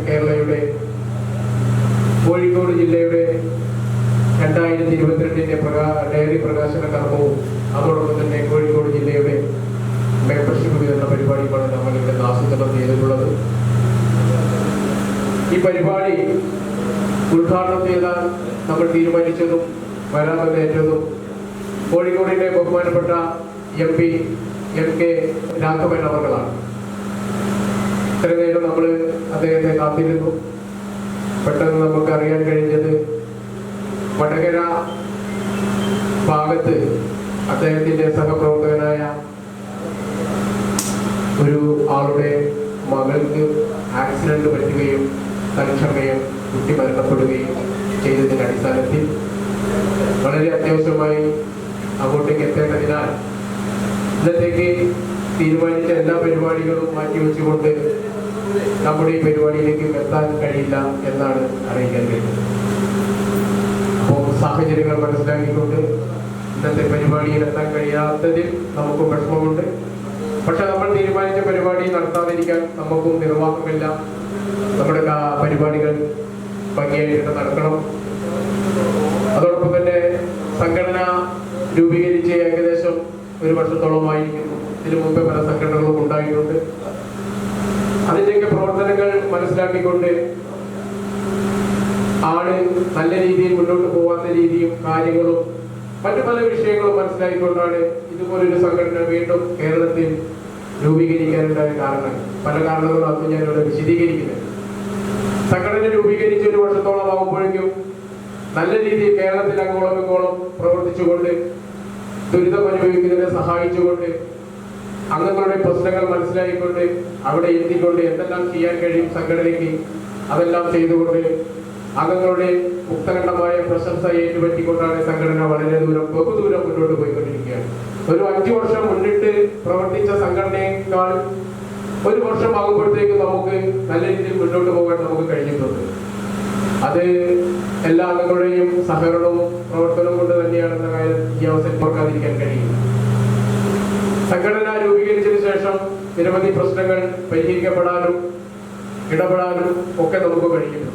കേരളയുടെ കോഴിക്കോട് ജില്ലയുടെ 2022 ഡയറി പ്രകാശന കർമ്മവും അതോടൊപ്പം തന്നെ കോഴിക്കോട് ജില്ലയുടെ മെമ്പർഷിപ്പ് വിതരണ പരിപാടിയുമാണ് നമ്മൾ ഇവിടെ ആസൂത്രണം ചെയ്തിട്ടുള്ളത്. ഈ പരിപാടി ഉദ്ഘാടനം ചെയ്താൽ നമ്മൾ തീരുമാനിച്ചതും വരാമെന്ന് ഏറ്റതും കോഴിക്കോടിന്റെ ബഹുമാനപ്പെട്ട MP MK രാഘവൻ അവർകളാണ്. ഇത്ര നേരം നമ്മൾ അദ്ദേഹത്തെ കാത്തിരുന്നു. പെട്ടെന്ന് നമുക്ക് അറിയാൻ കഴിഞ്ഞത് വടകര ഭാഗത്ത് അദ്ദേഹത്തിന്റെ സഹപ്രവർത്തകനായ ഒരു ആളുടെ മകൾക്ക് ആക്സിഡന്റ് പറ്റുകയും തൽക്ഷണയം കുട്ടി മരണപ്പെടുകയും ചെയ്തതിന്റെ അടിസ്ഥാനത്തിൽ വളരെ അത്യാവശ്യമായി അങ്ങോട്ടേക്ക് എത്തേണ്ടതിനാൽ ഇന്നത്തേക്ക് തീരുമാനിച്ച എല്ലാ പരിപാടികളും മാറ്റിവെച്ചുകൊണ്ട് നമ്മുടെ ഈ പരിപാടിയിലേക്ക് എത്താൻ കഴിയില്ല എന്നാണ് അറിയിക്കാൻ കഴിയുന്നത്. അപ്പോൾ സാഹചര്യങ്ങൾ മനസ്സിലാക്കിക്കൊണ്ട് ഇന്നത്തെ പരിപാടിയിൽ എത്താൻ കഴിയാത്തതിൽ നമുക്കും വിഷമമുണ്ട്. പക്ഷെ നമ്മൾ തീരുമാനിച്ച പരിപാടി നടത്താതിരിക്കാൻ നമുക്കും നിർവാഹമില്ല. നമ്മുടെ പരിപാടികൾ ഭംഗിയായിട്ട് നടക്കണം. അതോടൊപ്പം തന്നെ സംഘടന രൂപീകരിച്ച് ഏകദേശം 1 വർഷത്തോളമായിരിക്കുന്നു. ഇതിനു മുമ്പ് പല സംഘടനകളും ഉണ്ടായിട്ടുണ്ട്. അതിൻ്റെയൊക്കെ പ്രവർത്തനങ്ങൾ മനസ്സിലാക്കിക്കൊണ്ട് ആണ് നല്ല രീതിയിൽ മുന്നോട്ട് പോകാത്ത രീതിയും കാര്യങ്ങളും മറ്റു പല വിഷയങ്ങളും മനസ്സിലാക്കിക്കൊണ്ടാണ് ഇതുപോലൊരു സംഘടന വീണ്ടും കേരളത്തിൽ രൂപീകരിക്കാനുണ്ടായ കാരണങ്ങൾ. പല കാരണങ്ങളും അത് ഞാനിവിടെ വിശദീകരിക്കുന്നത്. സംഘടന രൂപീകരിച്ച് 1 വർഷത്തോളം ആകുമ്പോഴേക്കും നല്ല രീതിയിൽ കേരളത്തിൽ അങ്ങോളം ഇങ്ങോളം പ്രവർത്തിച്ചുകൊണ്ട് ദുരിതം അനുഭവിക്കുന്നതിനെ സഹായിച്ചുകൊണ്ട് അംഗങ്ങളുടെ പ്രശ്നങ്ങൾ മനസ്സിലാക്കിക്കൊണ്ട് അവിടെ എത്തിക്കൊണ്ട് എന്തെല്ലാം ചെയ്യാൻ കഴിയും സംഘടനയ്ക്ക് അതെല്ലാം ചെയ്തുകൊണ്ട് അംഗങ്ങളുടെ മുക്തഖണ്ഡമായ പ്രശംസ ഏറ്റുപറ്റിക്കൊണ്ടാണ് സംഘടന വളരെ ബഹുദൂരം മുന്നോട്ട് പോയിക്കൊണ്ടിരിക്കുകയാണ്. ഒരു 5 വർഷം മുന്നിട്ട് പ്രവർത്തിച്ച സംഘടനയേക്കാൾ 1 വർഷം ആകുമ്പോഴത്തേക്ക് നമുക്ക് നല്ല രീതിയിൽ മുന്നോട്ട് പോകാൻ നമുക്ക് കഴിഞ്ഞിട്ടുണ്ട്. അത് എല്ലാ അംഗങ്ങളുടെയും സഹകരണവും പ്രവർത്തനവും കൊണ്ട് തന്നെയാണെന്ന കാര്യം ഈ അവസരം ഓർക്കാതിരിക്കാൻ കഴിയും. സംഘടന രൂപീകരിച്ചതിന് ശേഷം നിരവധി പ്രശ്നങ്ങൾ പരിഹരിക്കപ്പെടാനും ഇടപെടാനും ഒക്കെ നമുക്ക് കഴിഞ്ഞിട്ടുണ്ട്.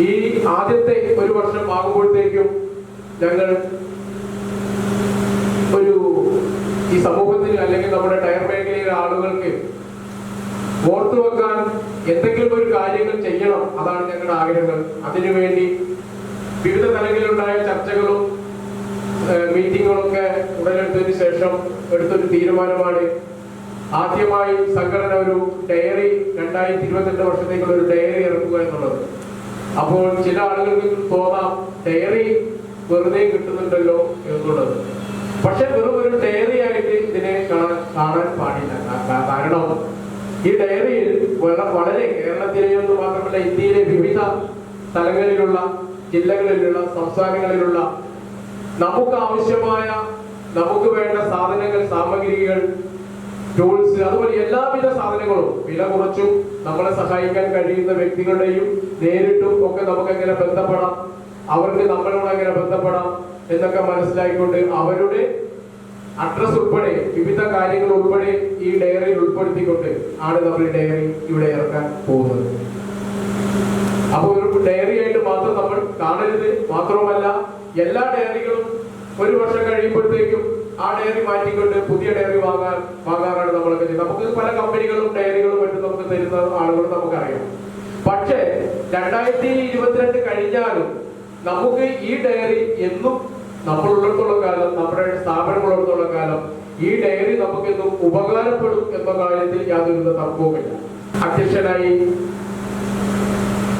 ഈ ആദ്യത്തെ 1 വർഷം ആകുമ്പോഴത്തേക്കും ഞങ്ങൾ ഈ സമൂഹത്തിൽ അല്ലെങ്കിൽ നമ്മുടെ ടയർ മേഖലയിലെ ആളുകൾക്ക് ഓർത്തു വെക്കാൻ എന്തെങ്കിലും ഒരു കാര്യങ്ങൾ ചെയ്യണം. അതാണ് ഞങ്ങളുടെ ആഗ്രഹങ്ങൾ. അതിനുവേണ്ടി വിവിധ തലങ്ങളിലുണ്ടായ ചർച്ചകളും മീറ്റിങ്ങുകളൊക്കെ ഉടലെടുത്തതിന് ശേഷം എടുത്തൊരു തീരുമാനമാണ് ആദ്യമായി സംഘടന ഒരു ഡയറി 2022 വർഷത്തേക്കുള്ള ഒരു ഡയറി ഇറക്കുക എന്നുള്ളത്. അപ്പോൾ ചില ആളുകൾക്ക് തോന്നാം ഡയറി വെറുതെ കിട്ടുന്നുണ്ടല്ലോ എന്നുള്ളത്. പക്ഷെ വെറും ഒരു ഡയറി ആയിട്ട് ഇതിനെ കാണാൻ പാടില്ല. കാരണം ഈ ഡയറിയിൽ വളരെ കേരളത്തിലെയൊന്നും മാത്രമല്ല ഇന്ത്യയിലെ വിവിധ സ്ഥലങ്ങളിലുള്ള ജില്ലകളിലുള്ള സംസ്ഥാനങ്ങളിലുള്ള നമുക്ക് ആവശ്യമായ നമുക്ക് വേണ്ട സാധനങ്ങൾ സാമഗ്രികൾ ടൂൾസ് അതുപോലെ എല്ലാവിധ സാധനങ്ങളും വില കുറച്ചും നമ്മളെ സഹായിക്കാൻ കഴിയുന്ന വ്യക്തികളുടെയും നേരിട്ടും ഒക്കെ നമുക്ക് എങ്ങനെ ബന്ധപ്പെടാം അവർക്ക് നമ്മളോട് എങ്ങനെ ബന്ധപ്പെടാം എന്നൊക്കെ മനസ്സിലാക്കിക്കൊണ്ട് അവരുടെ അഡ്രസ് ഉൾപ്പെടെ വിവിധ കാര്യങ്ങൾ ഉൾപ്പെടെ ഈ ഡയറിയിൽ ഉൾപ്പെടുത്തിക്കൊണ്ട് ആണ് നമ്മൾ ഈ ഡയറി ഇവിടെ ഇറക്കാൻ പോകുന്നത്. അപ്പോൾ ഒരു ഡയറി ആയിട്ട് മാത്രം നമ്മൾ കാണരുത്. മാത്രവുമല്ല, എല്ലാ ഡയറികളും ഒരു വർഷം കഴിയുമ്പോഴത്തേക്കും ആ ഡയറി മാറ്റിക്കൊണ്ട് പുതിയ ഡയറി വാങ്ങാറാണ് നമ്മളൊക്കെ ചെയ്യുന്നത്. നമുക്ക് പല കമ്പനികളും ഡയറികളും മറ്റും നമുക്ക് തരുന്ന ആളുകൾ നമുക്കറിയാം. പക്ഷേ 2022 കഴിഞ്ഞാലും നമുക്ക് ഈ ഡയറി എന്നും നമ്മളുള്ളിടത്തോളം കാലം, നമ്മുടെ സ്ഥാപനങ്ങളുള്ളിടത്തോളം കാലം ഈ ഡയറി നമുക്ക് എന്നും ഉപകാരപ്പെടും എന്ന കാര്യത്തിൽ യാതൊരു തർക്കവുമില്ല. അധ്യക്ഷനായി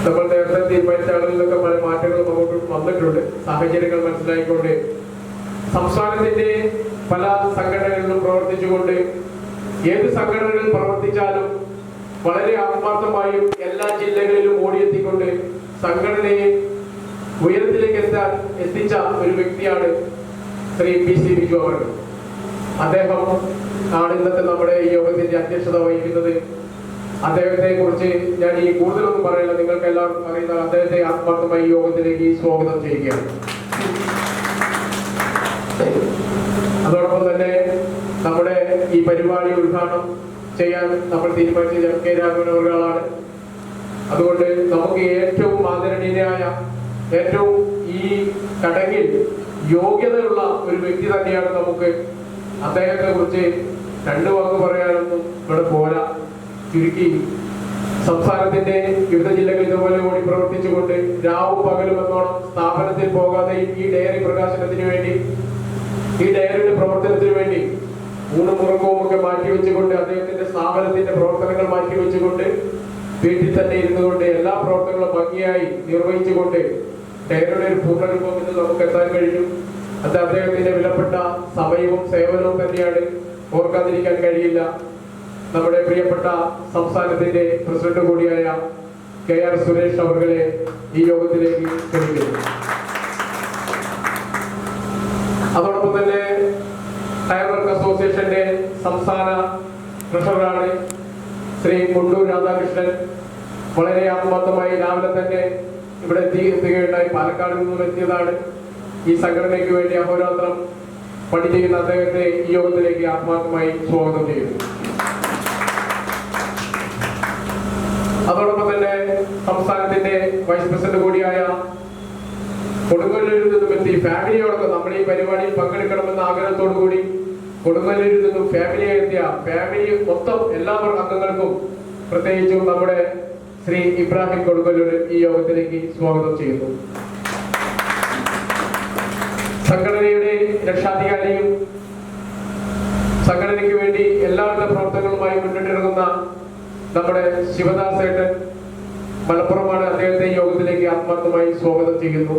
നമ്മൾ നേരത്തെ തീരുമാനിച്ച ആളുകളിലൊക്കെ പല മാറ്റങ്ങളും നമുക്ക് വന്നിട്ടുണ്ട്. സാഹചര്യങ്ങൾ മനസ്സിലായിക്കൊണ്ട് സംസ്ഥാനത്തിന്റെ പല സംഘടനകളിലും പ്രവർത്തിച്ചുകൊണ്ട്, ഏത് സംഘടനകളിൽ പ്രവർത്തിച്ചാലും വളരെ ആത്മാർത്ഥമായും എല്ലാ ജില്ലകളിലും ഓടിയെത്തിക്കൊണ്ട് സംഘടനയെ ഉയരത്തിലേക്ക് എത്തിച്ച ഒരു വ്യക്തിയാണ് ശ്രീ PC ബിജു അവർ. അദ്ദേഹം ആണ് ഇന്നത്തെ നമ്മുടെ ഈ യോഗത്തിന്റെ അധ്യക്ഷത വഹിക്കുന്നത്. അദ്ദേഹത്തെ കുറിച്ച് ഞാൻ ഈ കൂടുതലൊന്നും പറയില്ല, നിങ്ങൾക്ക് എല്ലാവർക്കും അറിയുന്ന അദ്ദേഹത്തെ ആത്മാർത്ഥമായി യോഗത്തിലേക്ക് സ്വാഗതം ചെയ്യുകയാണ്. അതോടൊപ്പം തന്നെ നമ്മുടെ ഈ പരിപാടി ഉദ്ഘാടനം ചെയ്യാൻ നമ്മൾ തീരുമാനിച്ചത് K രാഘവൻ അവர்களാണ്. അതുകൊണ്ട് നമുക്ക് ഏറ്റവും ആദരണീയനായ, ഏറ്റവും ഈ ചടങ്ങിൽ യോഗ്യതയുള്ള ഒരു വ്യക്തി തന്നെയാണ് നമുക്ക്. അദ്ദേഹത്തെ കുറിച്ച് രണ്ടു വാക്ക് പറയാനൊന്നും ഇവിടെ പോരാ. ചുരുക്കി സംസ്ഥാനത്തിന്റെ വിവിധ ജില്ലകളിൽ ഇതുപോലെ ഓടി പ്രവർത്തിച്ചുകൊണ്ട് രാവും പകലും എന്നോണം സ്ഥാപനത്തിൽ പോകാതെയും ഈ ഡയറി പ്രകാശനത്തിന് വേണ്ടി, ഈ ഡയറിയുടെ പ്രവർത്തനത്തിന് വേണ്ടി ഊണും ഉറക്കവും ഒക്കെ മാറ്റിവെച്ചുകൊണ്ട്, അദ്ദേഹത്തിന്റെ സ്ഥാപനത്തിന്റെ പ്രവർത്തനങ്ങൾ മാറ്റിവെച്ചുകൊണ്ട് വീട്ടിൽ തന്നെ ഇരുന്നുകൊണ്ട് എല്ലാ പ്രവർത്തനങ്ങളും ഭംഗിയായി നിർവഹിച്ചുകൊണ്ട് ഡയറിയുടെ ഒരു പൂർണ്ണരൂപം ഇന്ന് നമുക്ക് എത്താൻ കഴിഞ്ഞു. അത് അദ്ദേഹത്തിന്റെ വിലപ്പെട്ട സമയവും സേവനവും തന്നെയാണ്, ഓർക്കാതിരിക്കാൻ കഴിയില്ല. നമ്മുടെ പ്രിയപ്പെട്ട സംസ്ഥാനത്തിന്റെ പ്രസിഡന്റ് കൂടിയായ KR സുരേഷ് അവരെ ഈ യോഗത്തിലേക്ക് ക്ഷണിക്കുന്നു. അതോടൊപ്പം തന്നെ ടയർ വർക്ക് അസോസിയേഷന്റെ സംസ്ഥാന ട്രഷററാണ് ശ്രീ മുണ്ടൂർ രാധാകൃഷ്ണൻ. വളരെ ആത്മാർത്ഥമായി രാവിലെ തന്നെ ഇവിടെ എത്തുകയുണ്ടായി. പാലക്കാട് നിന്നും എത്തിയതാണ്. ഈ സംഘടനയ്ക്ക് വേണ്ടി അഹോരാത്രം പണി ചെയ്യുന്ന അദ്ദേഹത്തെ ഈ യോഗത്തിലേക്ക് ആത്മാർത്ഥമായി സ്വാഗതം ചെയ്യുന്നു. അതോടൊപ്പം തന്നെ സംസ്ഥാനത്തിന്റെ വൈസ് പ്രസിഡന്റ് കൂടിയായ കൊടുങ്ങല്ലൂരിൽ നിന്നും എത്തി ഫാമിലിയോടൊപ്പം നമ്മുടെ ഈ പരിപാടിയിൽ പങ്കെടുക്കണമെന്ന ആഗ്രഹത്തോടു കൂടി കൊടുങ്ങല്ലൂരിൽ നിന്നും ഫാമിലിയെ എത്തിയ ഫാമിലി മൊത്തം എല്ലാ അംഗങ്ങൾക്കും പ്രത്യേകിച്ചും നമ്മുടെ ശ്രീ ഇബ്രാഹിം കൊടുങ്ങല്ലൂർ ഈ യോഗത്തിലേക്ക് സ്വാഗതം ചെയ്യുന്നു. സംഘടനയുടെ രക്ഷാധികാരിയും സംഘടനയ്ക്ക് വേണ്ടി എല്ലാവരുടെ പ്രവർത്തനങ്ങളുമായി മുന്നിട്ടിറങ്ങുന്ന നമ്മുടെ ശിവദാസ് ഏട്ടൻ മലപ്പുറമാണ്. അദ്ദേഹത്തെ ഈ യോഗത്തിലേക്ക് ആത്മാർത്ഥമായി സ്വാഗതം ചെയ്യുന്നു.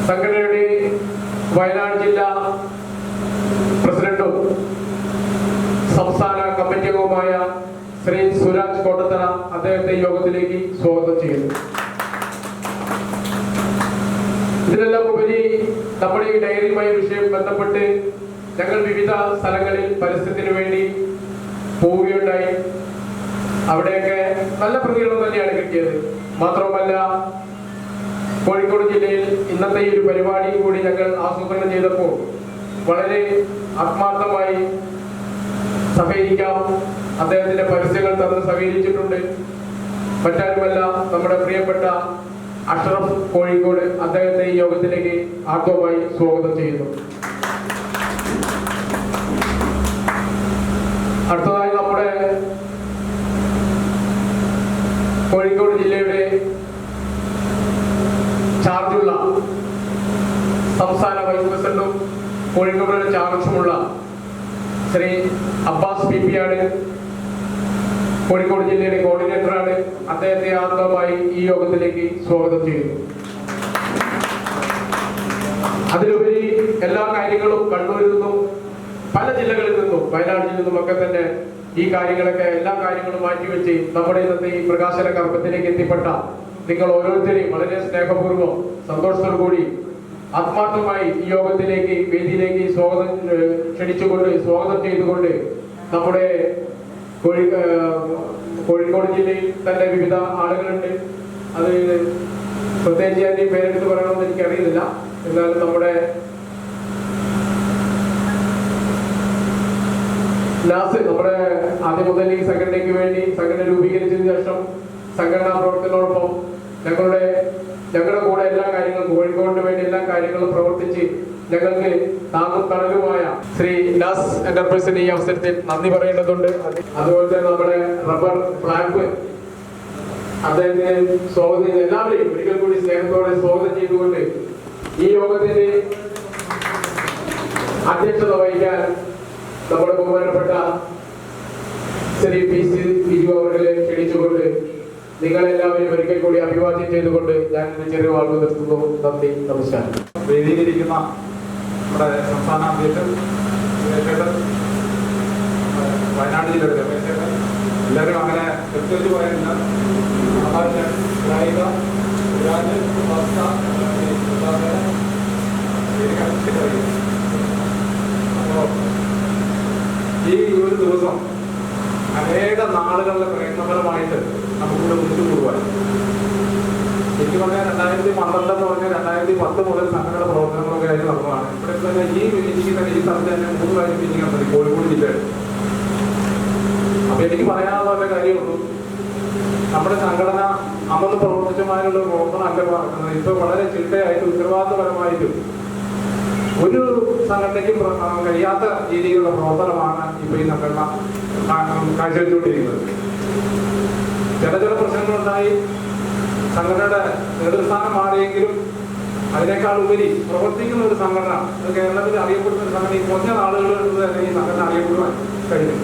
സംഘടനയുടെ വയനാട് ജില്ലാ പ്രസിഡന്റും സംസ്ഥാന കമ്മിറ്റി അംഗവുമായ ശ്രീ സുരാജ് കോട്ടത്തറ അദ്ദേഹത്തെ യോഗത്തിലേക്ക് സ്വാഗതം ചെയ്യുന്നു. ഇതിനെല്ലാം ഉപരി നമ്മുടെ ഈ ഡയറിയുമായി വിഷയം ബന്ധപ്പെട്ട് ഞങ്ങൾ വിവിധ സ്ഥലങ്ങളിൽ പരസ്യത്തിന് വേണ്ടി പോവുകയുണ്ടായി. അവിടെയൊക്കെ നല്ല പ്രതികരണം തന്നെയാണ് കിട്ടിയത്. മാത്രമല്ല, കോഴിക്കോട് ജില്ലയിൽ ഇന്നത്തെ ഈ ഒരു പരിപാടി കൂടി ഞങ്ങൾ ആസൂത്രണം ചെയ്തപ്പോൾ വളരെ ആത്മാർത്ഥമായി സഹകരിക്കാം, അദ്ദേഹത്തിന്റെ പരസ്യങ്ങൾ തന്ന് സഹകരിച്ചിട്ടുണ്ട്. മറ്റാരുമല്ല, നമ്മുടെ പ്രിയപ്പെട്ട അഷ്റഫ് കോഴിക്കോട്. അദ്ദേഹത്തെ ഈ യോഗത്തിലേക്ക് ആത്മമായി സ്വാഗതം ചെയ്യുന്നു. അടുത്തതായി നമ്മുടെ കോഴിക്കോട് ജില്ലയുടെ ചാർജുള്ള സംസ്ഥാന വൈസ് പ്രസിഡന്റും കോഴിക്കോട് ചാർജുമുള്ള ശ്രീ അബ്ബാസ് PP ആണ്. കോഴിക്കോട് ജില്ലയുടെ കോർഡിനേറ്ററാണ്. അദ്ദേഹത്തെ ആത്മമായി ഈ യോഗത്തിലേക്ക് സ്വാഗതം ചെയ്യുന്നു. അതിലുപരി എല്ലാ കാര്യങ്ങളും കണ്ണൂരിൽ നിന്നും പല ജില്ലകളിൽ നിന്നും വയനാട് ജില്ലയിൽ നിന്നും ഒക്കെ തന്നെ ഈ കാര്യങ്ങളൊക്കെ എല്ലാ കാര്യങ്ങളും മാറ്റിവെച്ച് നമ്മുടെ ഇന്നത്തെ ഈ പ്രകാശന കർമ്മത്തിലേക്ക് എത്തിപ്പെട്ട നിങ്ങൾ ഓരോരുത്തരെയും വളരെ സ്നേഹപൂർവ്വം സന്തോഷത്തോടു കൂടി ആത്മാർത്ഥമായി ഈ യോഗത്തിലേക്ക്, വേദിയിലേക്ക് ക്ഷണിച്ചുകൊണ്ട് സ്വാഗതം ചെയ്തുകൊണ്ട് നമ്മുടെ കോഴിക്കോട് ജില്ലയിൽ തന്നെ വിവിധ ആളുകളുണ്ട്. അത് പ്രത്യേകിച്ച് ഞാൻ ഈ പേരെടുത്ത് പറയണമെന്ന് എനിക്കറിയില്ല. എന്നാലും നമ്മുടെ നമ്മുടെ ആദ്യം മുതൽ ഈ സംഘടനയ്ക്ക് വേണ്ടി സംഘടന രൂപീകരിച്ചതിന് ശേഷം സംഘടനാ പ്രവർത്തനത്തോടൊപ്പം ഞങ്ങളുടെ കൂടെ എല്ലാ കാര്യങ്ങളും കോഴിക്കോടിന് വേണ്ടി എല്ലാ കാര്യങ്ങളും പ്രവർത്തിച്ച് ഞങ്ങൾക്ക് താങ്ങും തണലുമായ ശ്രീ നാസ് എന്റർപ്രൈസിന് ഈ അവസരത്തിൽ നന്ദി പറയേണ്ടതുണ്ട്. അതുപോലെ തന്നെ നമ്മുടെ റബ്ബർ പ്ലാന്റ് അദ്ദേഹത്തിന് സ്വാഗതം ചെയ്ത് എല്ലാവരെയും ഒരിക്കൽ കൂടി സ്നേഹത്തോടെ സ്വാഗതം ചെയ്തുകൊണ്ട് ഈ യോഗത്തിന്റെ അധ്യക്ഷത വഹിക്കാൻ നമ്മുടെ ബഹുമാനപ്പെട്ട ശ്രീ PC ബിജു അവരെ ക്ഷണിച്ചുകൊണ്ട് നിങ്ങളെല്ലാവരും ഒരിക്കൽ കൂടി അഭിവാദ്യം ചെയ്തുകൊണ്ട് ഞാൻ ചെറിയ വാക്ക് നിർത്തുന്നു. നന്ദി, നമസ്കാരം. വേദിയിലിരിക്കുന്ന നമ്മുടെ സംസ്ഥാന അധ്യക്ഷൻ വയനാട് ജില്ലയുടെ എല്ലാവരും അങ്ങനെ പ്രത്യേകിച്ച് പറയുന്നില്ല. ഈ ഒരു ദിവസം അനേക നാളുകളുടെ പ്രയത്നപരമായിട്ട് നമുക്കിവിടെ ഒന്നിച്ചു കൂടുവാൻ എനിക്ക് പറഞ്ഞാൽ 2012 എന്ന് പറഞ്ഞാൽ 2010 മുതൽ സംഘടന പ്രവർത്തനങ്ങളൊക്കെ ആയിട്ട് നടന്നതാണ്. ഇവിടെ തന്നെ ഈ മീറ്റിംഗിൽ ഈ സ്ഥലത്ത് തന്നെ 3 കാര്യം മീറ്റിംഗ് നടത്തി കോഴിക്കോട് ജില്ലയിൽ. അപ്പൊ എനിക്ക് പറയാനുള്ള കാര്യമുള്ളൂ, നമ്മുടെ സംഘടന അന്ന് പ്രവർത്തിച്ചമാരുള്ള പ്രവർത്തനം അല്ല നടക്കുന്നത്. ഇപ്പൊ വളരെ ചിട്ടയായിട്ട് ഉത്തരവാദിത്തപരമായിട്ടും ഒരു സംഘടനയ്ക്കും കഴിയാത്ത രീതിയിലുള്ള പ്രവർത്തനമാണ് ഇപ്പൊ ഈ സംഘടന കാഴ്ചവെച്ചുകൊണ്ടിരിക്കുന്നത്. ചില പ്രശ്നങ്ങളുണ്ടായി സംഘടനയുടെ നേതൃസ്ഥാനം മാറിയെങ്കിലും അതിനേക്കാൾ ഉപരി പ്രവർത്തിക്കുന്ന ഒരു സംഘടന, കേരളത്തിൽ അറിയപ്പെടുന്ന ഒരു സംഘടന ഈ കുറഞ്ഞ നാളുകളിൽ തന്നെ ഈ സംഘടന അറിയപ്പെടുവാൻ കഴിഞ്ഞു.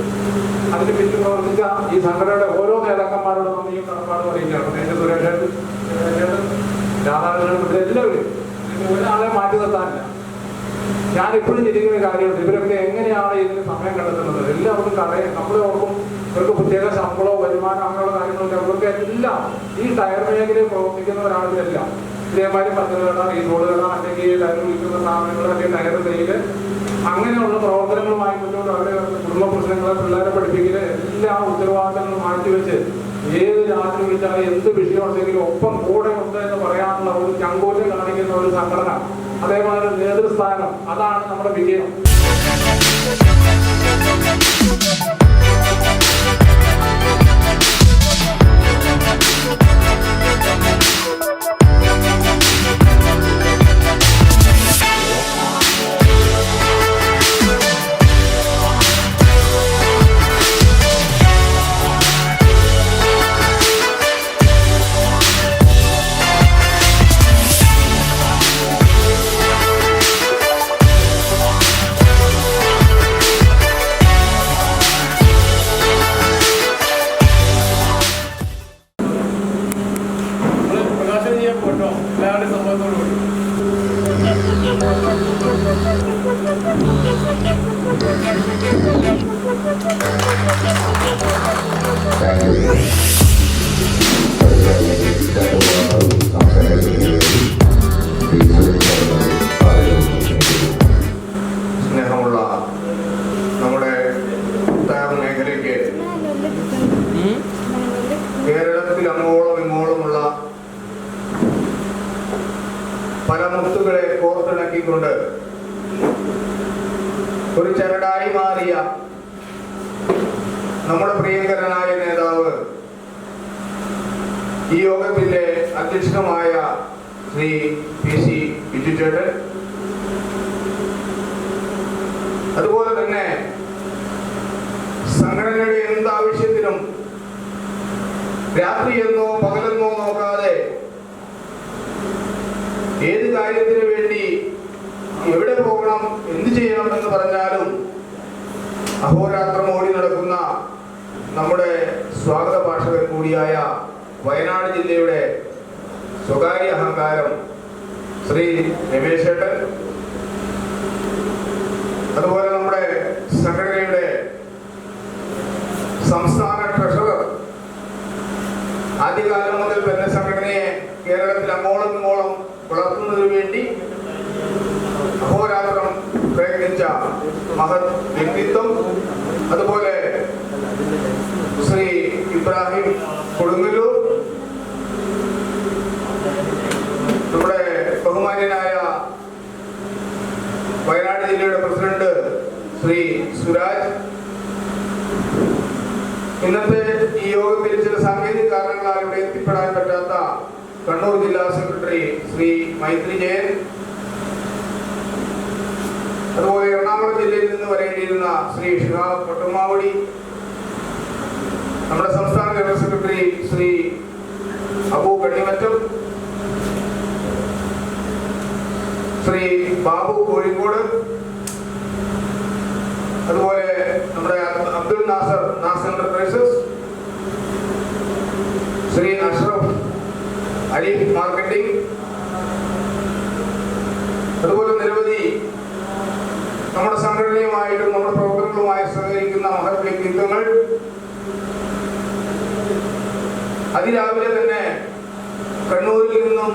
അതിന് പിന്നിൽ പ്രവർത്തിച്ച ഈ സംഘടനയുടെ ഓരോ നേതാക്കന്മാരോട് നന്ദിയും കടപ്പാടും അറിയിക്കുകയാണ്. സുരേഷ്, രാധാകൃഷ്ണൻ, ഇവരെല്ലാവരും ഒരാളെ മാറ്റി നിർത്താനില്ല. ഞാൻ എപ്പോഴും ചിന്തിക്കുന്ന കാര്യമുണ്ട്, ഇവരൊക്കെ എങ്ങനെയാണ് ഇതിന് സമയം കണ്ടെത്തുന്നത്? എല്ലാവർക്കും നമ്മളെ ഓർക്കും ഇവർക്ക് പ്രത്യേക ശമ്പളമോ വരുമാനം അങ്ങനെയുള്ള കാര്യങ്ങളൊക്കെ അവർക്ക് എല്ലാം ഈ ടയർ മേഖലയിൽ പ്രവർത്തിക്കുന്നവരാണെല്ലാം ഇതേമാതിരി പദ്ധതികളാണ്, ഈ റോഡുകളാണ്, അല്ലെങ്കിൽ ടയർ വിൽക്കുന്ന സ്ഥാപനങ്ങൾ, അല്ലെങ്കിൽ ടയർ തയ്യൽ അങ്ങനെയുള്ള പ്രവർത്തനങ്ങളുമായി മുന്നോട്ട് അവരുടെ കുടുംബ പ്രശ്നങ്ങളെ പിള്ളേരെ പഠിപ്പിക്കല് എല്ലാ ഉത്തരവാദിത്തങ്ങളും മാറ്റിവെച്ച് ഏത് രാത്രി വിളിച്ചാലും എന്ത് വിഷയമുണ്ടെങ്കിലും ഒപ്പം കൂടെ ഉണ്ട് എന്ന് പറയാനുള്ള ഒരു ചങ്കോലം കാണിക്കുന്ന ഒരു സംഘടന, അതേപോലെ നേതൃസ്ഥാനം, അതാണ് നമ്മുടെ വിജയം. സ്നേഹമുള്ള നമ്മുടെ ടയർ മേഖലയ്ക്ക് കേരളത്തിൽ അങ്ങോളം ഇങ്ങോളമുള്ള പല മുത്തുകളെ കോർത്തിണക്കിക്കൊണ്ട് ഒരു ചരടായി മാറിയ നമ്മുടെ പ്രിയങ്കരനായ നേതാവ്, ഈ യോഗത്തിന്റെ അധ്യക്ഷനുമായ ശ്രീ PC ബിജു ചേട്ടൻ, അതുപോലെ തന്നെ സംഘടനയുടെ എന്താവശ്യത്തിനും രാത്രിയെന്നോ പകലെന്നോ നോക്കാതെ ഏത് കാര്യത്തിന് വേണ്ടി എവിടെ പോകണം, എന്ത് ചെയ്യണം എന്ന് പറഞ്ഞാലും അഹോരാത്രം ഓടി നടക്കുന്ന നമ്മുടെ സ്വാഗത ഭാഷകൻ കൂടിയായ വയനാട് ജില്ലയുടെ സ്വകാര്യ അഹങ്കാരം ശ്രീ രമേശ് ചേട്ടൻ, അതുപോലെ നമ്മുടെ സംഘടനയുടെ സംസ്ഥാന ട്രഷറർ, ആദ്യകാലം മുതൽ തന്നെ സംഘടനയെ കേരളത്തിൽ അങ്ങോളം ഇങ്ങോളം വളർത്തുന്നതിന് വേണ്ടി അഹോരാത്രം പ്രയത്നിച്ച മഹത് വ്യക്തിത്വം, അതുപോലെ ശ്രീ ഇബ്രാഹിം കൊടുങ്ങല്ലൂർ, നമ്മുടെ ബഹുമാന്യനായ വയനാട് ജില്ലയുടെ പ്രസിഡന്റ് ശ്രീ സുരാജ്, ഇന്നത്തെ ഈ യോഗത്തിൽ ചില സാങ്കേതിക കാരണങ്ങളാൽ ഇവിടെ എത്തിപ്പെടാൻ പറ്റാത്ത കണ്ണൂർ ജില്ലാ സെക്രട്ടറി ശ്രീ മൈത്രി ജയൻ, അതുപോലെ എറണാകുളം ജില്ലയിൽ നിന്ന് വരേണ്ടിയിരുന്ന ശ്രീ ഷിഹാബ് പൊട്ടുമാവടി, നമ്മുടെ സംസ്ഥാന ജനറൽ സെക്രട്ടറി ശ്രീ അബു കണ്ണിമറ്റം, ശ്രീ ബാബു കോഴിക്കോട്, അതുപോലെ നമ്മുടെ അബ്ദുൽ നാസർ എന്റർപ്രൈസസ്, ശ്രീ അഷ്റഫ് അലീഫ് മാർക്കറ്റിംഗ്, അതുപോലെ നിരവധി നമ്മുടെ സംഘടനയുമായിട്ടും നമ്മുടെ പ്രവർത്തനങ്ങളുമായി സഹകരിക്കുന്ന മഹത് വ്യക്തിത്വങ്ങൾ. അതിരാവിലെ തന്നെ കണ്ണൂരിൽ നിന്നും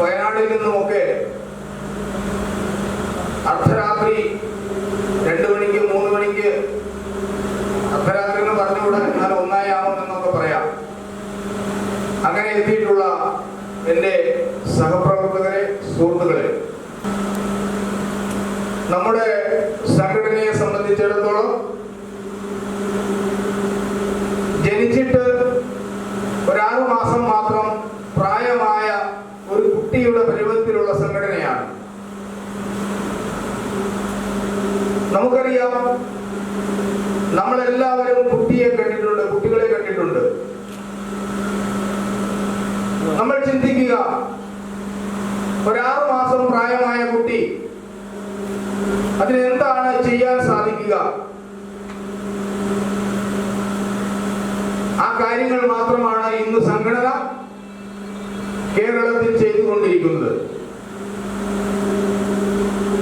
വയനാട്ടിൽ നിന്നുമൊക്കെ അർദ്ധരാത്രി 2 മണിക്ക് 3 മണിക്ക്, അർദ്ധരാത്രി എന്ന് പറഞ്ഞുകൂടാ, എന്നാൽ 1 ആവുമെന്നൊക്കെ പറയാം, അങ്ങനെ എത്തിയിട്ടുള്ള എൻ്റെ സഹപ്രവർത്തകരെ, സുഹൃത്തുക്കളെ, നമ്മുടെ സംഘടനയെ സംബന്ധിച്ചിടത്തോളം ജനിച്ചിട്ട് ഒരു 6 മാസം മാത്രം പ്രായമായ ഒരു കുട്ടിയുടെ പരുവത്തിലുള്ള സംഘടനയാണ്. നമുക്കറിയാം, നമ്മളെല്ലാവരും കുട്ടികളെ കണ്ടിട്ടുണ്ട്. നമ്മൾ ചിന്തിക്കുക, ഒരു 6 മാസം പ്രായമായ കുട്ടി, അതിനെന്താണ് ചെയ്യാൻ സാധിക്കുക? ആ കാര്യങ്ങൾ മാത്രമാണ് ഇന്ന് സംഘടന കേരളത്തിൽ ചെയ്തുകൊണ്ടിരിക്കുന്നത്.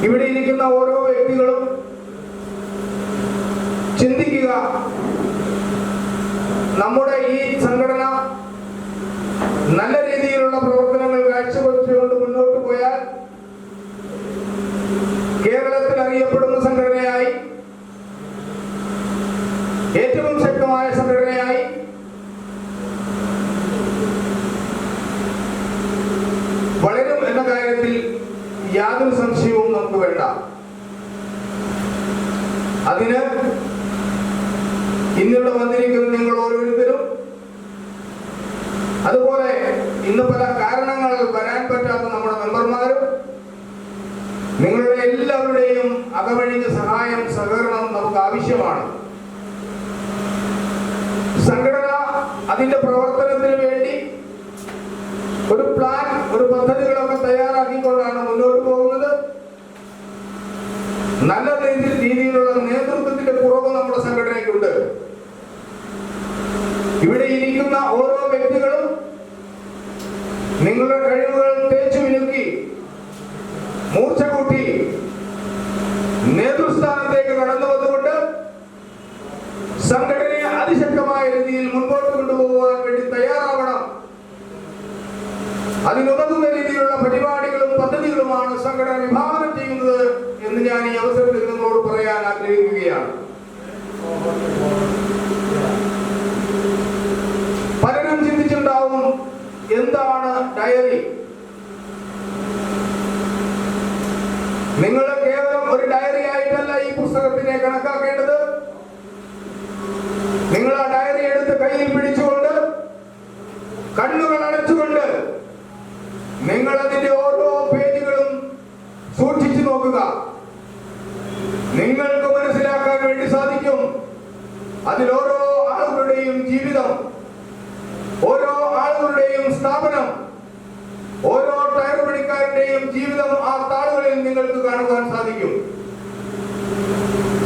ഇവിടെ ഇരിക്കുന്ന ഓരോ വ്യക്തികളും ചിന്തിക്കുക, നമ്മുടെ ഈ സംഘടന നല്ല രീതിയിലുള്ള പ്രവർത്തനങ്ങൾ കാഴ്ചവെച്ചുകൊണ്ട് മുന്നോട്ട് പോയാൽ കേരളത്തിൽ അറിയപ്പെടുന്ന സംഘടനയായി, ഏറ്റവും ശക്തമായ സംഘടനയായി വളരും എന്ന കാര്യത്തിൽ യാതൊരു സംശയവും നമുക്ക് വേണ്ട. അതിന് ഇന്നിവിടെ വന്നിരിക്കുന്ന നിങ്ങൾ ഓരോരുത്തരും, അതുപോലെ ഇന്ന് പല കാരണങ്ങൾ വരാൻ പറ്റാത്ത നമ്മുടെ മെമ്പർമാരും, നിങ്ങളുടെ എല്ലാവരുടെയും അകമഴിഞ്ഞ സഹായം, സഹകരണം നമുക്ക് ആവശ്യമാണ്. സംഘടന അതിന്റെ പ്രവർത്തനത്തിന് വേണ്ടി ഒരു പ്ലാൻ, ഒരു പദ്ധതികളൊക്കെ തയ്യാറാക്കിക്കൊണ്ടാണ് മുന്നോട്ട് പോകുന്നത്. നല്ല രീതിയിലുള്ള നേതൃത്വത്തിന്റെ കുറവ് നമ്മുടെ സംഘടനയ്ക്കുണ്ട്. ഇവിടെ ഇരിക്കുന്ന ഓരോ വ്യക്തികളും നിങ്ങളുടെ കഴിവുകൾ തേച്ചു മിനുക്കി മൂർച്ച കൂട്ടി നേതൃസ്ഥാനത്തേക്ക് കടന്നു വന്നുകൊണ്ട് സംഘടനയെ അതിശക്തമായ രീതിയിൽ മുൻപോട്ട് കൊണ്ടുപോകാൻ വേണ്ടി തയ്യാറാവണം. അതിനുതകുന്ന രീതിയിലുള്ള പരിപാടികളും പദ്ധതികളുമാണ് സംഘടന വിഭാവനം ചെയ്യുന്നത് എന്ന് ഞാൻ ഈ അവസരത്തിൽ നിങ്ങളോട് പറയാൻ ആഗ്രഹിക്കുകയാണ്. പലരും ചിന്തിച്ചിട്ടുണ്ടാവും, എന്താണ് ഡയറി? നിങ്ങൾ കേവലം ഒരു ഡയറി ആയിട്ടല്ല ഈ പുസ്തകത്തിനെ കണക്കാക്കേണ്ടത്. നിങ്ങൾ ആ ഡയറി എടുത്ത് കയ്യിൽ പിടിച്ചുകൊണ്ട്, കണ്ണുകൾ അടച്ചുകൊണ്ട്, നിങ്ങൾ അതിന്റെ ഓരോ പേജുകളും സൂക്ഷിച്ചു നോക്കുക. നിങ്ങൾക്ക് മനസ്സിലാക്കാൻ വേണ്ടി സാധിക്കും അതിലോരോ ആളുകളുടെയും ജീവിതം, ഓരോ ആളുകളുടെയും സ്ഥാപനം, ഓരോ ടയർ പണിക്കാരന്റെയും ജീവിതം ആ താളുകളിൽ നിങ്ങൾക്ക് കാണുവാൻ സാധിക്കും.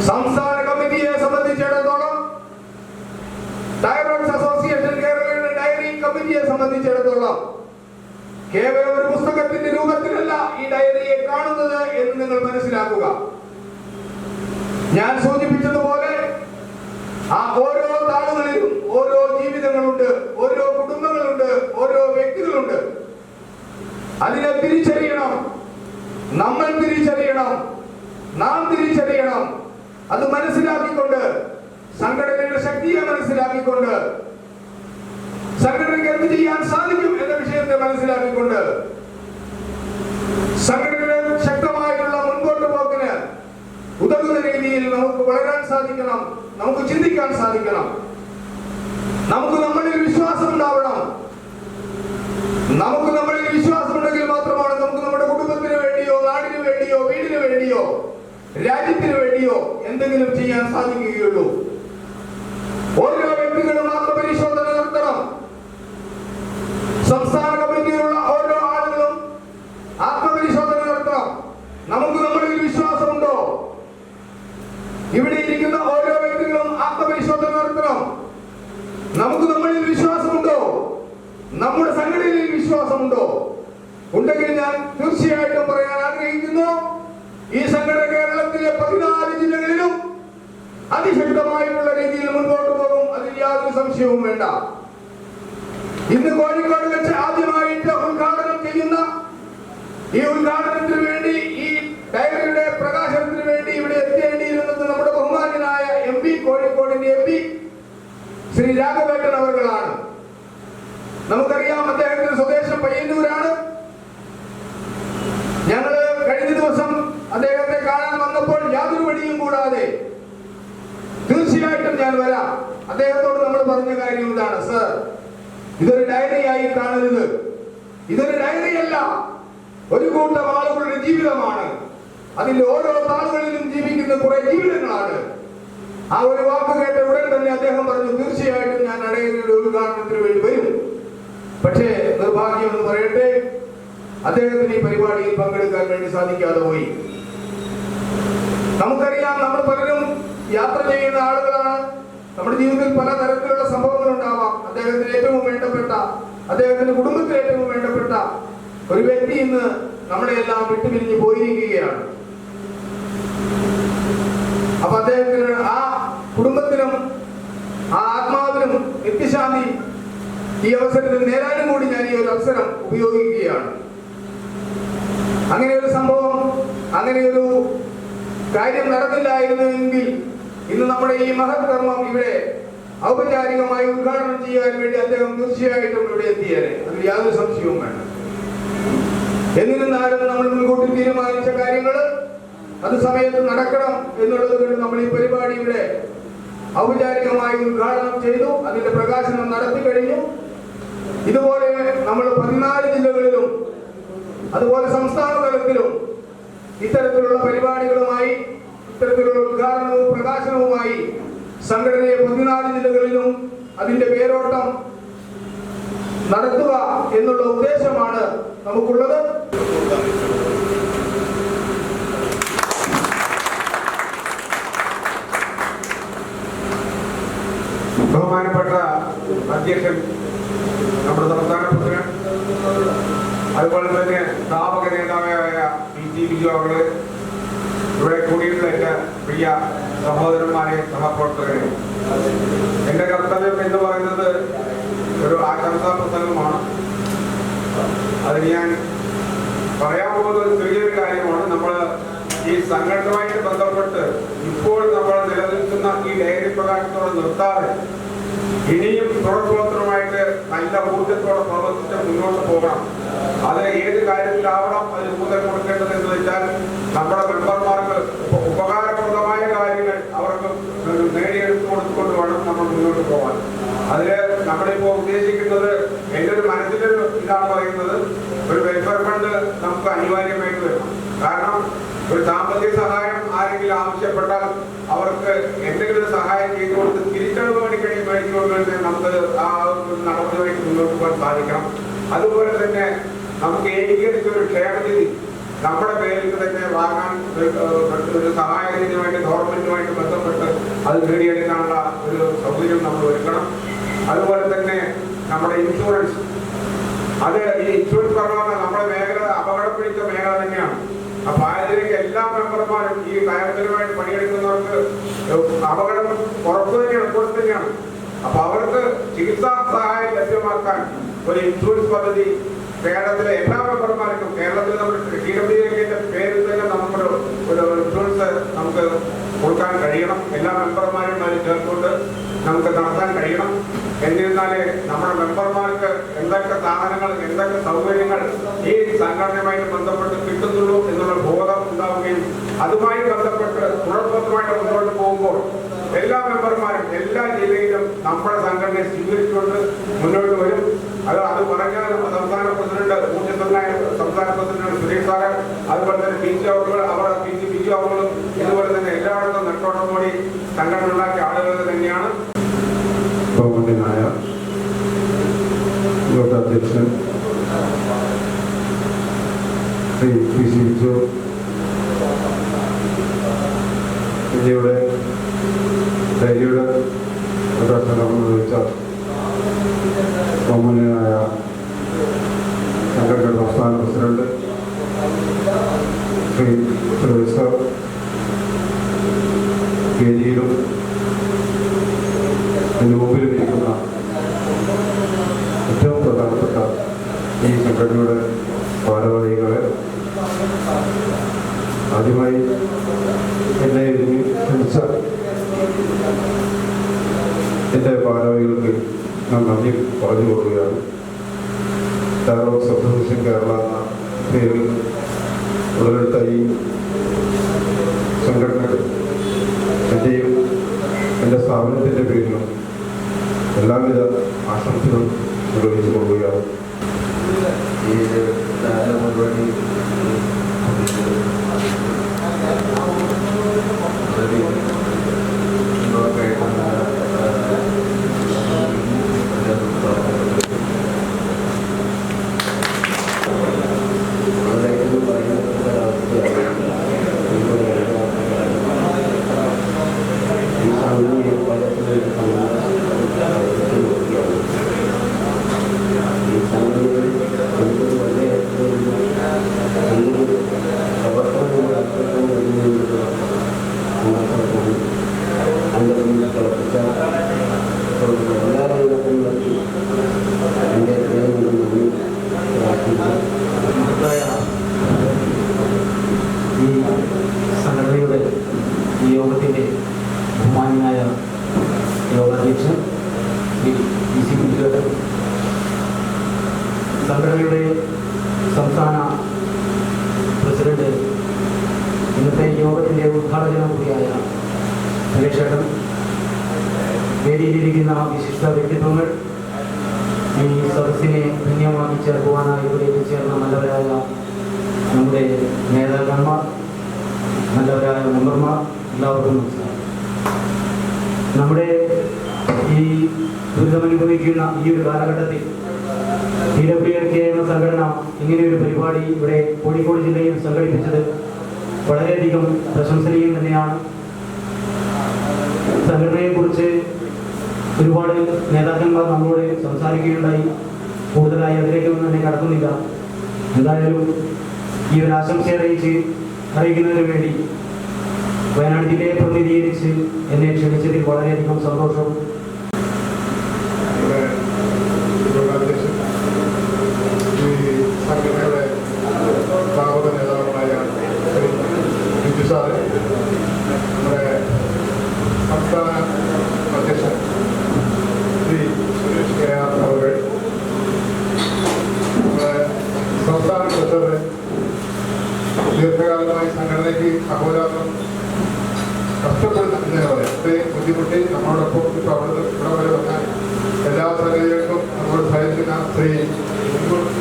സംസ്ഥാന കമ്മിറ്റിയെ സംബന്ധിച്ചിടത്തോളം, ടയർ അസോസിയേഷൻ കേരളയുടെ ഡയറി കമ്മിറ്റിയെ സംബന്ധിച്ചിടത്തോളം കേവലം ഒരു പുസ്തകത്തിന്റെ രൂപത്തിലല്ല ഈ ഡയറിയെ കാണുന്നത് എന്ന് നിങ്ങൾ മനസ്സിലാക്കുക. ഞാൻ സൂചിപ്പിച്ചതുപോലെ ആ ഓരോ താളുകളിലും ഓരോ ജീവിതങ്ങളുണ്ട്, ഓരോ കുടുംബങ്ങളുണ്ട്, ഓരോ വ്യക്തികളുണ്ട്. അതിനെ തിരിച്ചറിയണം, നമ്മൾ തിരിച്ചറിയണം, നാം തിരിച്ചറിയണം. അത് മനസ്സിലാക്കിക്കൊണ്ട്, സംഘടനയുടെ ശക്തിയെ മനസ്സിലാക്കിക്കൊണ്ട്, സംഘടനയ്ക്ക് എന്ത് ചെയ്യാൻ സാധിക്കും എന്ന വിഷയത്തെ മനസ്സിലാക്കിക്കൊണ്ട് സംഘടനയുടെ ശക്തമായിട്ടുള്ള മുൻപോട്ട് പോക്കിന് ഉതകുന്ന രീതിയിൽ നമുക്ക് വളരാൻ സാധിക്കണം, നമുക്ക് ചിന്തിക്കാൻ സാധിക്കണം. ചെയ്യാൻ സാധിക്കുകയുള്ളൂ. ഓരോ വ്യക്തികളും ആത്മപരിശോധന നടത്തണം. സംസ്ഥാന കമ്മിറ്റിയിലുള്ള ഓരോ ആളുകളും ആത്മപരിശോധന നടത്തണം. നമുക്ക് നമ്മളിൽ വിശ്വാസമുണ്ടോ? ഇവിടെ ഇരിക്കുന്ന ഓരോ വ്യക്തികളും ആത്മപരിശോധന നടത്തണം. നമുക്ക് നമ്മളിൽ വിശ്വാസമുണ്ടോ? നമ്മുടെ സംഘടനയിൽ വിശ്വാസമുണ്ടോ? ഉണ്ടെങ്കിൽ ഞാൻ തീർച്ചയായിട്ടും പറയാൻ ആഗ്രഹിക്കുന്നു, ഈ സംഘടന കേരളത്തിലെ 14 ജില്ലകളിലും അതിശക്തമായിട്ടുള്ള രീതിയിൽ മുൻപോട്ട് പോകും. അതിൽ യാതൊരു സംശയവും വേണ്ട. ഇന്ന് കോഴിക്കോട് വെച്ച് ആദ്യമായിട്ട് ഉദ്ഘാടനം ചെയ്യുന്ന ഈ ഉദ്ഘാടനത്തിന് വേണ്ടി, ഈ ഡയറിയുടെ പ്രകാശനത്തിന് വേണ്ടി ഇവിടെ എത്തേണ്ടിയിരുന്നത് നമ്മുടെ ബഹുമാന്യനായ MP, കോഴിക്കോടിന്റെ MP ശ്രീ രാഘവേട്ടൻ അവർകളാണ്. നമുക്കറിയാം, അദ്ദേഹത്തിന്റെ സ്വദേശം പയ്യന്നൂരാണ്. ഞങ്ങള് കഴിഞ്ഞ ദിവസം അദ്ദേഹത്തെ കാണാൻ വന്നപ്പോൾ യാതൊരു മടിയും കൂടാതെ തീർച്ചയായിട്ടും ഞാൻ വരാം. അദ്ദേഹത്തോട് നമ്മൾ പറഞ്ഞ കാര്യം ഇതാണ്: സർ, ഇതൊരു ഡയറിയായി കാണരുത്. ഇതൊരു ഡയറിയല്ല, ഒരു കൂട്ടം ആളുകളുടെ ജീവിതമാണ്. അതിൽ ഓരോ താളുകളിലും ജീവിക്കുന്ന കുറെ ജീവിതങ്ങളാണ്. ആ ഒരു വാക്ക് കേട്ട ഉടൻ തന്നെ അദ്ദേഹം പറഞ്ഞു, തീർച്ചയായിട്ടും ഞാൻ ഡയറിയുടെ ഉദ്ഘാടനത്തിന് വേണ്ടി വരും. പക്ഷേ നിർഭാഗ്യം എന്ന് പറയട്ടെ, അദ്ദേഹത്തിന് ഈ പരിപാടിയിൽ പങ്കെടുക്കാൻ വേണ്ടി സാധിക്കാതെ പോയി. നമുക്കറിയാം, നമ്മൾ പലരും യാത്ര ചെയ്യുന്ന ആളുകളാണ്. നമ്മുടെ ജീവിതത്തിൽ പല തരത്തിലുള്ള സംഭവങ്ങൾ ഉണ്ടാവാം. അദ്ദേഹത്തിന് ഏറ്റവും വേണ്ടപ്പെട്ട, അദ്ദേഹത്തിന്റെ കുടുംബത്തിന് ഏറ്റവും വേണ്ടപ്പെട്ട ഒരു വ്യക്തി ഇന്ന് നമ്മളെല്ലാം വിട്ടുപിരിഞ്ഞ് പോയിരിക്കുകയാണ്. അപ്പൊ അദ്ദേഹത്തിന്, ആ കുടുംബത്തിനും ആ ആത്മാവിനും നിത്യശാന്തി ഈ അവസരത്തിൽ നേരാനും കൂടി ഞാൻ ഈ ഒരു അവസരം ഉപയോഗിക്കുകയാണ്. അങ്ങനെ ഒരു സംഭവം, അങ്ങനെ ഒരു കാര്യം നടന്നില്ലായിരുന്നുവെങ്കിൽ ഇന്ന് നമ്മുടെ ഈ മഹത് കർമ്മം ഇവിടെ ഔപചാരികമായി ഉദ്ഘാടനം ചെയ്യാൻ വേണ്ടി അദ്ദേഹം തീർച്ചയായിട്ടും ഇവിടെ എത്തിയേനെ. അതിൽ യാതൊരു സംശയവും വേണ്ട. എന്നിരുന്നാലും നമ്മൾ മുൻകൂട്ടി തീരുമാനിച്ച കാര്യങ്ങൾ അത് സമയത്ത് നടക്കണം എന്നുള്ളത് കൊണ്ട് നമ്മൾ ഈ പരിപാടി ഇവിടെ ഔപചാരികമായി ഉദ്ഘാടനം ചെയ്തു. അതിന്റെ പ്രകാശനം നടത്തി കഴിഞ്ഞു. ഇതുപോലെ നമ്മൾ 14 ജില്ലകളിലും അതുപോലെ സംസ്ഥാന തലത്തിലും ഇത്തരത്തിലുള്ള പരിപാടികളുമായി, ഇത്തരത്തിലുള്ള ഉദ്ഘാടനവും പ്രകാശനവുമായി സംഘടനയെ 14 ജില്ലകളിലും അതിന്റെ പേരോട്ടം നടത്തുക എന്നുള്ള ഉദ്ദേശമാണ് നമുക്കുള്ളത്. ബഹുമാനപ്പെട്ട അധ്യക്ഷൻ, നമ്മുടെ സംസ്ഥാന പ്രസിഡന്റ്, അതുപോലെ തന്നെ സ്ഥാപക നേതാവായ PC ബിജു അവര്, ഇവിടെ കൂടിയിട്ടുള്ള എന്റെ പ്രിയ സഹോദരന്മാരെ, സഹപ്രവർത്തകരെ, എന്റെ കർത്തവ്യം എന്ന് പറയുന്നത് ഒരു ആശംസാ പ്രസംഗമാണ്. അതിന് ഞാൻ പറയാൻ പോകുന്നത് ചെറിയൊരു കാര്യമാണ്. നമ്മൾ ഈ സംഘടനയുമായിട്ട് ബന്ധപ്പെട്ട് ഇപ്പോൾ നമ്മൾ നിലനിൽക്കുന്ന ഈ ഡയറി പ്രകാശനത്തോടെ നിർത്താതെ ഇനിയും തുടർപ്രവർത്തനമായിട്ട് നല്ല ഊർജ്ജത്തോടെ പ്രവർത്തിച്ച് മുന്നോട്ട് പോകണം. അതിന് ഏത് കാര്യത്തിലാവണം അതിന് ഊന്നൽ കൊടുക്കേണ്ടത് എന്ന് വെച്ചാൽ, നമ്മുടെ മെമ്പർമാർക്ക് ഉപകാരപ്രദമായ കാര്യങ്ങൾ അവർക്ക് നേടിയെടുത്തു കൊടുത്തുകൊണ്ട് വേണം നമ്മൾ മുന്നോട്ട് പോകാൻ. അതില് നമ്മളിപ്പോ ഉദ്ദേശിക്കുന്നത്, എൻ്റെ ഒരു മനസ്സിലൊരു ഇതാണ് പറയുന്നത്, ഒരു വെൽഫെയർ ഫണ്ട് നമുക്ക് അനിവാര്യമായിട്ട് വരണം. കാരണം ഒരു സാമ്പത്തിക സഹായം ആരെങ്കിലും ആവശ്യപ്പെട്ടാൽ അവർക്ക് എന്തെങ്കിലും ഒരു സഹായം ചെയ്തു കൊടുത്ത് തിരിച്ചടവ് മേടിച്ചുകൊണ്ട് നമുക്ക് ആ നടപടിയായിട്ട് മുന്നോട്ട് പോകാൻ സാധിക്കണം. അതുപോലെ തന്നെ നമുക്ക് ഏകീകരിച്ച ഒരു ക്ഷേമനിധി നമ്മുടെ പേരിൽ തന്നെ വാങ്ങാൻ ഒരു സഹായനിധിയുമായിട്ട് ഗവൺമെന്റുമായിട്ട് ബന്ധപ്പെട്ട് അത് നേടിയെടുക്കാനുള്ള ഒരു സൗകര്യം നമ്മൾ ഒരുക്കണം. അതുപോലെ തന്നെ നമ്മുടെ ഇൻഷുറൻസ്, അത് ഈ ഇൻഷുറൻസ് പറഞ്ഞാൽ നമ്മുടെ മേഖല അപകടം പിടിച്ച മേഖല തന്നെയാണ്. അപ്പൊ അതിലേക്ക് എല്ലാ മെമ്പർമാരും ഈ കാര്യപരമായിട്ട് പണിയെടുക്കുന്നവർക്ക് അപകടം ഉറപ്പ് തന്നെയാണ്. അപ്പൊ അവർക്ക് ചികിത്സാ സഹായം ലഭ്യമാക്കാൻ ഒരു ഇൻഷുറൻസ് പദ്ധതി കേരളത്തിലെ എല്ലാ മെമ്പർമാർക്കും, കേരളത്തിൽ നമ്മുടെ TWAന്റെ പേരിൽ തന്നെ നമുക്കൊരു ഇൻഷുറൻസ് നമുക്ക് കൊടുക്കാൻ കഴിയണം. എല്ലാ മെമ്പർമാരും അതിൽ ചേർത്തുകൊണ്ട് നമുക്ക് നടത്താൻ കഴിയണം. എന്നിരുന്നാലേ നമ്മുടെ മെമ്പർമാർക്ക് എന്തൊക്കെ സാധനങ്ങൾ, എന്തൊക്കെ സൗകര്യങ്ങൾ ഈ സംഘടനയുമായിട്ട് ബന്ധപ്പെട്ട് കിട്ടുന്നുള്ളൂ എന്നുള്ള ബോധം ഉണ്ടാവുകയും അതുമായി ബന്ധപ്പെട്ട് തുടർപത്രമായിട്ട് മുന്നോട്ട് പോകുമ്പോൾ എല്ലാ മെമ്പർമാരും എല്ലാ ജില്ലയിലും നമ്മുടെ സംഘടനയെ സ്വീകരിച്ചുകൊണ്ട് മുന്നോട്ട് വരും. അത് പറഞ്ഞ നമ്മുടെ സംസ്ഥാന പ്രസിഡന്റ്, ഊർജ്ജസ്വനായ സംസ്ഥാന പ്രസിഡന്റ് സുരേഷ് സാറ്, അതുപോലെ തന്നെ PC അവറുകൾ, അവിടെ PC ബിജു അവറുകളും, ഇതുപോലെ തന്നെ എല്ലായിടത്തും നെട്ടോട്ടം കൂടി സംഘടന ഉണ്ടാക്കിയ ആളുകൾ തന്നെയാണ്. ബഹുമാന്യനായ യോഗാധ്യക്ഷൻ ശ്രീ പി സി ബിജു ഇന്ത്യയുടെ ഡയറിയുടെ പ്രദർശനം നിർവഹിച്ച ബഹുമാന്യനായ സംഘടന സംസ്ഥാന പ്രസിഡന്റ് ശ്രീ പ്രൊഫസർ വേദിയിലും അതിന് മുമ്പിലും ഇരിക്കുന്ന ഏറ്റവും പ്രധാനപ്പെട്ട ഈ സംഘടനയുടെ ഭാരവാഹികളെ, ആദ്യമായി എന്നെ ഇതിന് ക്ഷണിച്ച എൻ്റെ ഭാരവാഹികൾക്ക് ഞാൻ നന്ദി പറഞ്ഞു കൊടുക്കുകയാണ്. ഡയറോക്സ് അസോസിയേഷൻ കേരള എന്ന പേരിൽ ഉടലെടുത്ത ഈ സംഘടന എൻ്റെയും എൻ്റെ സ്ഥാപനത്തിൻ്റെ പേരിലും എല്ലാവിധ ആശംസകളും നിർവഹിച്ചു കൊള്ളുകയാണ്. ഈ പരിപാടി ഈ സംഘടനയുടെ ഈ യോഗത്തിൻ്റെ ബഹുമാന്യനായ യോഗാധ്യക്ഷൻ ശ്രീ പി സി ബിജു, സംഘടനയുടെ സംസ്ഥാന പ്രസിഡന്റ്, ഇന്നത്തെ യോഗത്തിൻ്റെ ഉദ്ഘാടന കൂടിയായ സുരേഷേട്ടൻ, വേദിയിലിരിക്കുന്ന വിശിഷ്ട വ്യക്തിത്വങ്ങൾ, ഈ സദസ്സിനെ ധന്യമാക്കി ചേർക്കുവാനായി ഇവിടെ എത്തിച്ചേർന്ന നല്ലവരായ നമ്മുടെ നേതാക്കന്മാർ, നല്ലവരായ മെമ്പർമാർ, എല്ലാവർക്കും നമസ്കാരം. നമ്മുടെ ഈ ദുരിതമനുഭവിക്കുന്ന ഈ ഒരു കാലഘട്ടത്തിൽ TWRK എന്ന സംഘടന ഇങ്ങനെയൊരു പരിപാടി ഇവിടെ കോഴിക്കോട് ജില്ലയിൽ സംഘടിപ്പിച്ചത് വളരെയധികം പ്രശംസനീയം തന്നെയാണ്. സംഘടനയെക്കുറിച്ച് ഒരുപാട് നേതാക്കന്മാർ നമ്മളോട് സംസാരിക്കുകയുണ്ടായി. കൂടുതലായി അതിലേക്കൊന്നും തന്നെ കടക്കുന്നില്ല. എന്തായാലും ഈ ഒരു ആശംസ അറിയിക്കുന്നതിന് വേണ്ടി വയനാട് ജില്ലയെ പ്രതിനിധീകരിച്ച് എന്നെ ക്ഷണിച്ചതിൽ വളരെയധികം സന്തോഷം. സംഘടനയുടെ സ്ഥാപക നേതാവായ ബിജു സാറ്, നമ്മുടെ സംസ്ഥാന അധ്യക്ഷൻ ശ്രീ സുരേഷ് കെ ആർ അവർ, നമ്മുടെ സംസ്ഥാന പ്രസിഡന്റ്, ദീർഘകാലമായി സംഘടനയ്ക്ക് അഹോരാത്രം കഷ്ടപ്പെടുന്ന എന്ന് പറയാം, ഇത്രയും ബുദ്ധിമുട്ടി നമ്മളോടൊപ്പം ഇപ്പോൾ ഇവിടെ വരെ വന്നാൽ എല്ലാ സംഗതികൾക്കും നമ്മളോട് സഹായിക്കുന്ന ശ്രീ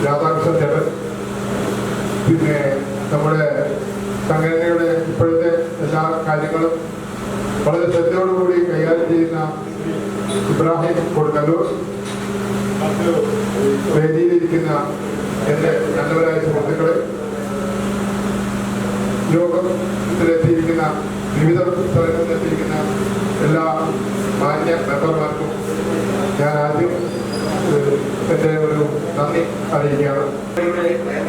രാധാകൃഷ്ണൻ ചേട്ടൻ, പിന്നെ നമ്മുടെ സംഘടനയുടെ ഇപ്പോഴത്തെ എല്ലാ കാര്യങ്ങളും വളരെ ശ്രദ്ധയോടുകൂടി കൈകാര്യം ചെയ്യുന്ന ഇബ്രാഹിം കൊടുങ്ങല്ലൂർ, മറ്റ് വേദിയിലിരിക്കുന്ന എൻ്റെ നല്ലവരായ സുഹൃത്തുക്കളെ, യോഗത്തിലെത്തിയിരിക്കുന്ന വിവിധ സ്ഥലങ്ങളിലെത്തിയിരിക്കുന്ന എല്ലാ മാന്യ മെമ്പർമാർക്കും ഞാൻ ആദ്യം എൻ്റെ ഒരു നന്ദി അറിയിക്കുകയാണ്.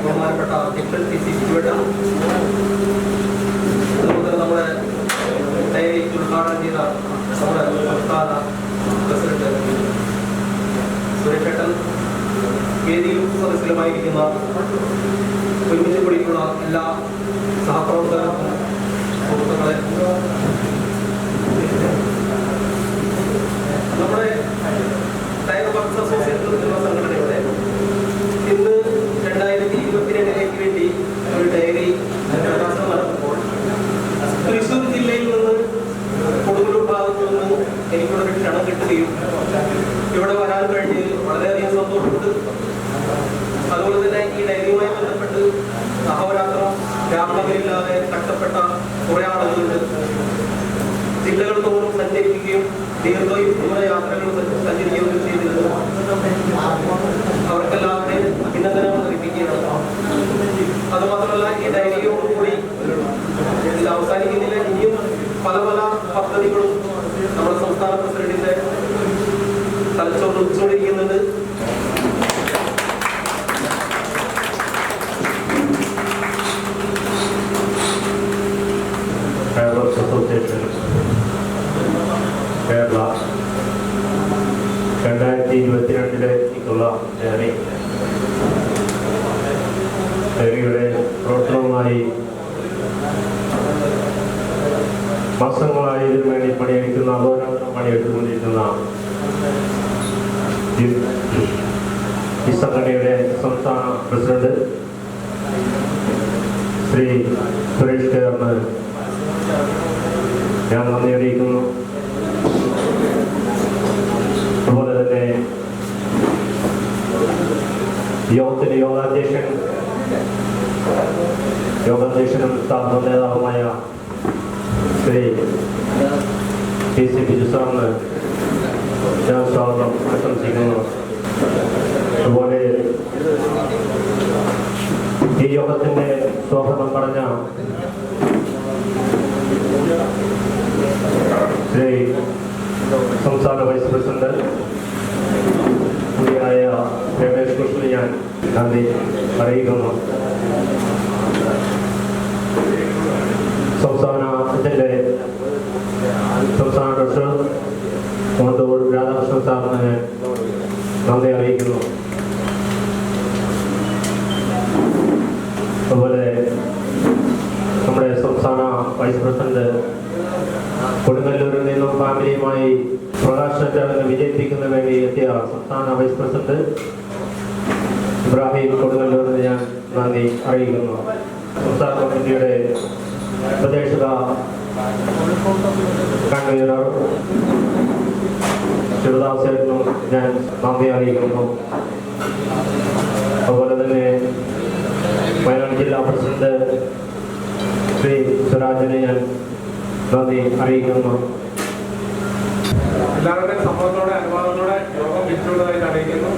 ബഹുമാനപ്പെട്ട അധ്യക്ഷൻ പി സി ബിജുവേട്ടൻ, അതുപോലെ നമ്മുടെ ഡയറി ഉദ്ഘാടനം ചെയ്ത നമ്മുടെ സംസ്ഥാന പ്രസിഡന്റ് സുരേഷേട്ടൻ, വേദിയിലും സദസ്സിലുമായിരിക്കുന്ന ഒരുമിച്ച് കൂടിയിട്ടുള്ള എല്ലാ സഹപ്രവർത്തകർക്കും സുഹൃത്തുക്കളെ, നമ്മുടെ ടയർ വർക്ക്സ് അസോസിയേഷൻ എന്ന സംഘടനയുടെ ഇന്ന് 2022 വേണ്ടി ഒരു ഡയറി പ്രകാശനം നടത്തുമ്പോൾ തൃശ്ശൂർ ജില്ലയിൽ നിന്ന് കൊടുങ്ങല്ലൂർ ഭാഗത്തു നിന്ന് എനിക്കിവിടെ ഒരു ക്ഷണം കിട്ടുകയും ഇവിടെ വരാൻ കഴിഞ്ഞ് വളരെയധികം സന്തോഷമുണ്ട്. അതുപോലെ തന്നെ ഈ ഡയറിയുമായി ബന്ധപ്പെട്ട് അഹോരാത്രം രാമനഗരില്ലാതെ കഷ്ടപ്പെട്ട കുറെ ആളുകളുണ്ട്. ജില്ലകൾ തോറും 2022-ലേക്കുള്ള ഡയറിയുടെ പ്രവർത്തനവുമായി മാസങ്ങളായി ഇതിനു വേണ്ടി പണിയെടുക്കുന്ന അഹോരാത്രം പണിയെടുത്തുകൊണ്ടിരിക്കുന്ന ഈ സംഘടനയുടെ സംസ്ഥാന പ്രസിഡന്റ് ശ്രീ സുരേഷ് കയറിന് ഞാൻ നന്ദി അറിയിക്കുന്നു. അതുപോലെ തന്നെ യോഗത്തിന്റെ യോഗാധ്യക്ഷനും സ്ഥാപന നേതാവുമായ ശ്രീ ടി സി ബിജു സാറിന് ഞാൻ സ്വാഗതം ആശംസിക്കുന്നു. അതുപോലെ ഈ യോഗത്തിന്റെ സ്വാഗതം പറഞ്ഞ ശ്രീ സംസ്ഥാന വൈസ് പ്രസിഡന്റ് കൂടിയായ രമേശ് കൃഷ്ണന് ഞാൻ നന്ദി അറിയിക്കുന്നു. സംസ്ഥാനത്തിന്റെ സംസ്ഥാന ട്രഷറർ കോണ്ടൂർ രാധാകൃഷ്ണൻ സാറിന് നന്ദി അറിയിക്കുന്നു. അതുപോലെ നമ്മുടെ സംസ്ഥാന വൈസ് പ്രസിഡന്റ് കൊടുങ്ങല്ലൂരിൽ നിന്നും ഫാമിലിയുമായി പ്രകാശന ചടങ്ങ് വിജയിപ്പിക്കുന്നതിന് വേണ്ടി എത്തിയ സംസ്ഥാന വൈസ് പ്രസിഡന്റ് ഇബ്രാഹിം കൊടുങ്ങല്ലൂരിന് ഞാൻ നന്ദി അറിയിക്കുന്നു. സംസ്ഥാന കമ്മിറ്റിയുടെ പ്രദേശക കൺവീനർ ശിവദാസേട്ടനും ഞാൻ നന്ദി അറിയിക്കുന്നു. അതുപോലെ തന്നെ വയനാട് ജില്ലാ പ്രസിഡന്റ് ശ്രീ സ്വരാജിനെ ഞാൻ നന്ദി അറിയിക്കുന്നു. എല്ലാവരുടെയും സമ്മതത്തോടെ അനുവാദത്തോടെ യോഗം വിളിച്ചുകൊണ്ടതായിട്ട് അറിയിക്കുന്നു.